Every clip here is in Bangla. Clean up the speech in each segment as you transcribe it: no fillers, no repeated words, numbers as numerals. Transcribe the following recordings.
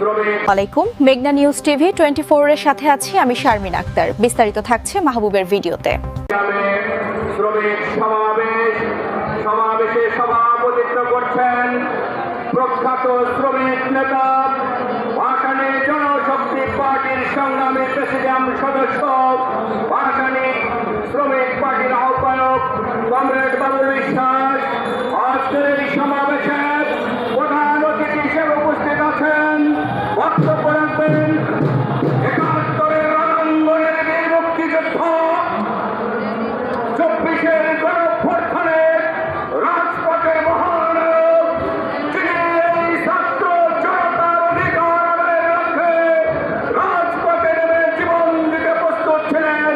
আলাইকুম, মেঘনা নিউজ টিভি 24 এর সাথে আছি আমি শারমিন আক্তার। বিস্তারিত থাকছে মাহবুবের ভিডিওতে। শ্রমিক সমাবেশে সভাপতিত্ব করছেন প্রখ্যাত শ্রমিক নেতা ভাসানী জনশক্তি পার্টির সংগ্রামী প্রেসিডিয়াম সদস্য ভাসানী শ্রমিক পার্টির আহ্বায়ক কমরেড বাবুল বিশ্বাস আজকের এই সমাবেশে প্রধান অতিথি হিসেবে উপস্থিত আছেন। বক্তব্য রাখবেন ৭১-এর রণাঙ্গনের বীর মুক্তিযুদ্ধ, ২৪-এর গণঅভ্যুত্থানের রাজপথের মহানায়ক, যিনি এই ছাত্র জনতার অধিকার আদায়ের লক্ষ্যে রাজপথে নেমে জীবন দিতে প্রস্তুত ছিলেন।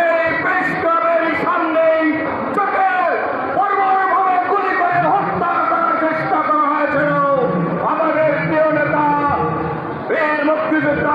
এই প্রেস ক্লাবের সামনেই চোখে বর্বরভাবে গুলি করে হত্যা করার চেষ্টা করা হয়েছিল আমাদের প্রিয় নেতা বীর মুক্তিযোদ্ধা